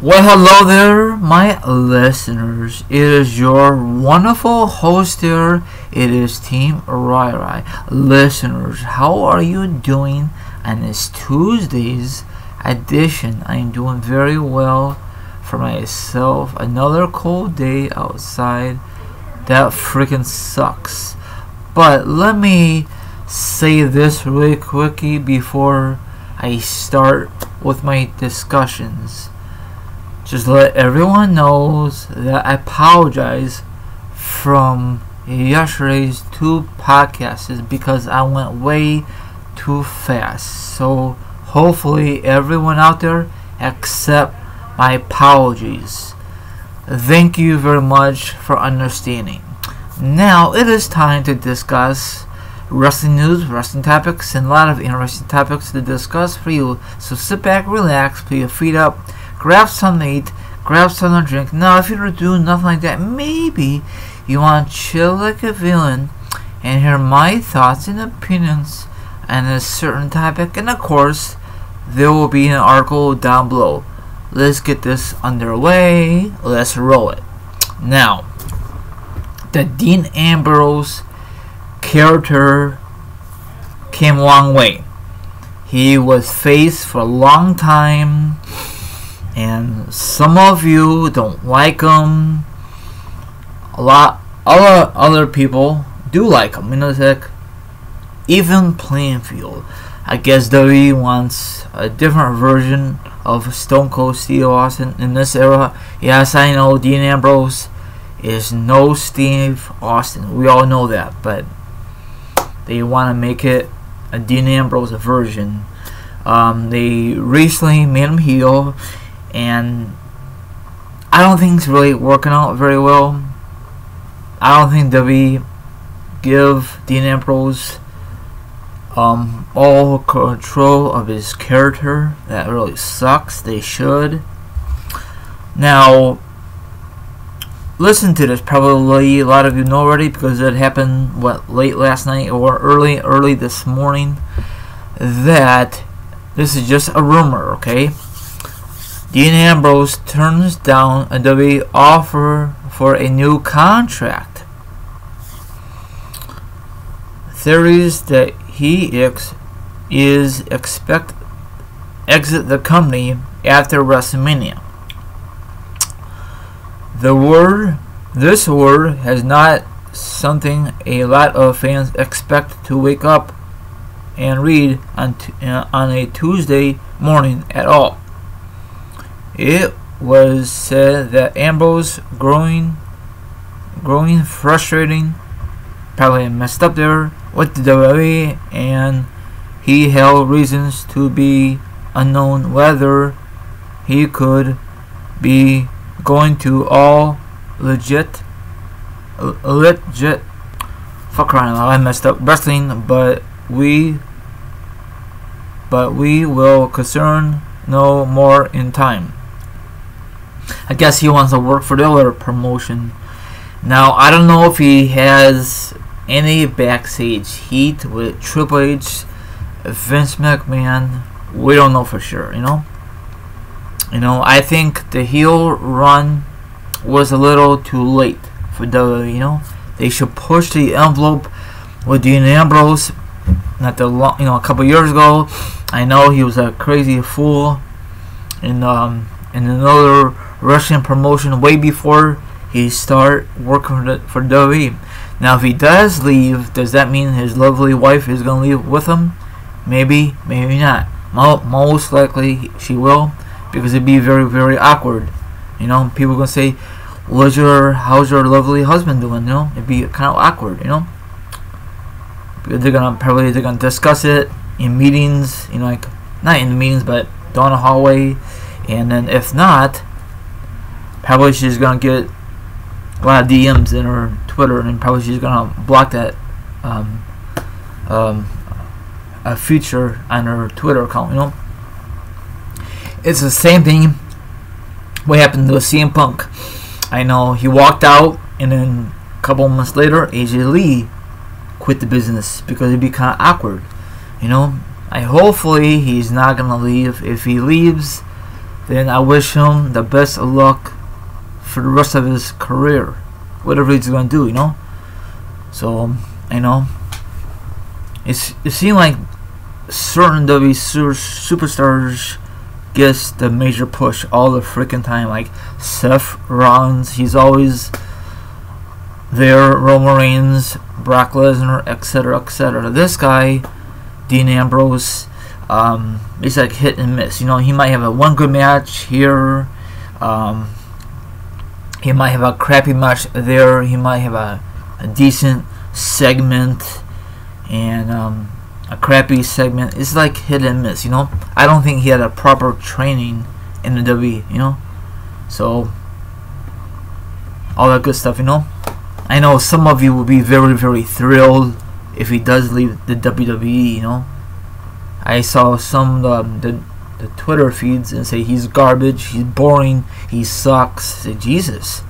Well, hello there, my listeners. It is your wonderful host here. It is Team Rai. Listeners, how are you doing on this Tuesday's edition? I am doing very well for myself. Another cold day outside. That freaking sucks. But let me say this really quickly before I start with my discussions. Just let everyone knows that I apologize from yesterday's two podcasts because I went way too fast. So hopefully everyone out there accept my apologies. Thank you very much for understanding. Now it is time to discuss wrestling news, wrestling topics, and a lot of interesting topics to discuss for you. So sit back, relax, put your feet up, grab something to eat, grab something to drink. Now, if you're doing nothing like that, maybe you want to chill like a villain and hear my thoughts and opinions on a certain topic. And of course, there will be an article down below. Let's get this underway. Let's roll it. Now, the Dean Ambrose character came a long way. He was faced for a long time, and some of you don't like him. A lot other people do like him. You know, it's like even playing field. I guess WWE wants a different version of Stone Cold Steve Austin in this era. Yes, I know Dean Ambrose is no Steve Austin. We all know that, but they want to make it a Dean Ambrose version. They recently made him heel, and I don't think it's really working out very well. I don't think WWE give Dean Ambrose all control of his character. That really sucks. They should. Now, listen to this. Probably a lot of you know already because it happened late last night or early this morning. That this is just a rumor, okay? Dean Ambrose turns down a WWE offer for a new contract. Theories that he is expect exit the company after WrestleMania. This word has not something a lot of fans expect to wake up and read on a Tuesday morning at all. It was said that Ambrose growing frustrating, probably messed up there with the WWE, and he held reasons to be unknown whether he could be going to all legit fuck around. I messed up wrestling, but we will concern no more in time. I guess he wants to work for the other promotion. Now, I don't know if he has any backstage heat with Triple H, Vince McMahon. We don't know for sure, you know. I think the heel run was a little too late for WWE, you know. They should push the envelope with Dean Ambrose. Not the long, a couple years ago. I know he was a crazy fool in another wrestling promotion way before he started working for WWE. Now, if he does leave, does that mean his lovely wife is going to leave with him? Maybe, maybe not. Most likely she will, because it'd be very, very awkward. You know, people are going to say, how's your lovely husband doing? You know, it'd be kind of awkward, you know. Because they're gonna discuss it in meetings, you know, like not in the meetings, but down the hallway. And then if not, probably she's gonna get a lot of DMs in her Twitter, and probably she's gonna block that a feature on her Twitter account. You know, it's the same thing. What happened to CM Punk? I know he walked out, and then a couple months later, AJ Lee quit the business because it'd be kind of awkward. You know, hopefully he's not gonna leave. If he leaves, then I wish him the best of luck for the rest of his career, whatever he's gonna do, you know. So I know it seems like certain WWE superstars gets the major push all the freaking time. Like Seth Rollins, he's always there. Roman Reigns, Brock Lesnar, etc., etc. This guy, Dean Ambrose, it's like hit and miss. You know, he might have a one good match here. He might have a crappy match there. He might have a decent segment and a crappy segment. It's like hit and miss, you know. I don't think he had a proper training in the WWE, you know. So all that good stuff, you know. I know some of you will be very, very thrilled if he does leave the WWE, you know. I saw some the Twitter feeds and say he's garbage, he's boring, he sucks. Say, Jesus,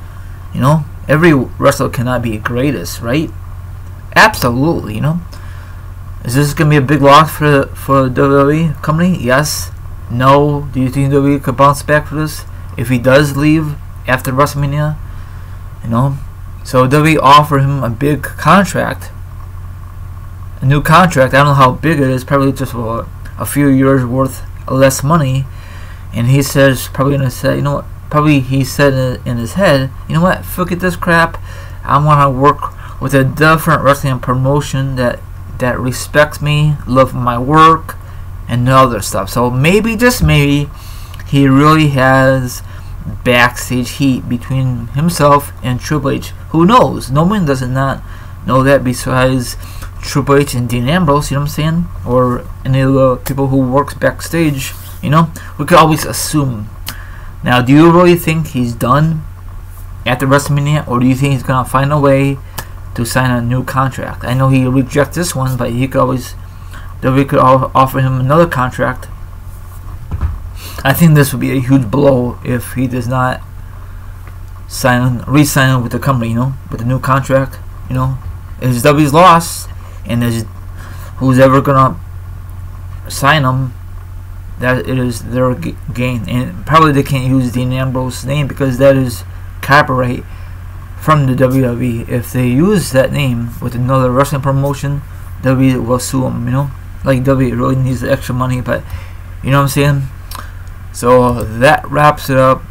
you know, every wrestler cannot be the greatest, right? Absolutely, you know. Is this gonna be a big loss for the WWE company? Yes. No. Do you think WWE could bounce back for this if he does leave after WrestleMania? You know. So WWE offered him a big contract, a new contract. I don't know how big it is. Probably just a few years worth less money. And he says, probably gonna say, you know what? Probably he said in his head, you know what? Forget this crap. I want to work with a different wrestling promotion that respects me, love my work, and other stuff. So maybe, just maybe, he really has backstage heat between himself and Triple H. Who knows? No one does not know that besides Triple H and Dean Ambrose, you know what I'm saying? Or any of the people who works backstage, you know? We could always assume. Now, do you really think he's done after WrestleMania, or do you think he's going to find a way to sign a new contract? I know he rejects this one, but he could always, we could offer him another contract. I think this would be a huge blow if he does not re-sign with the company, you know, with a new contract. You know, it's W's loss, and there's who's ever gonna sign him, that it is their gain. And probably they can't use Dean Ambrose's name because that is copyright from the WWE. If they use that name with another wrestling promotion, WWE will sue them, you know. Like WWE really needs the extra money, but you know what I'm saying? So that wraps it up.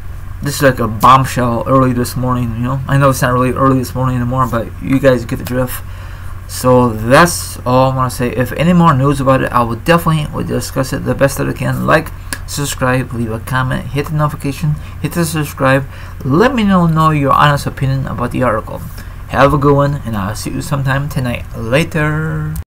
This is like a bombshell early this morning, you know. I know it's not really early this morning anymore, but you guys get the drift. So that's all I want to say. If any more news about it, I will definitely discuss it the best that I can. Like, subscribe, leave a comment, hit the notification, hit the subscribe. Let me know your honest opinion about the article. Have a good one, and I'll see you sometime tonight. Later.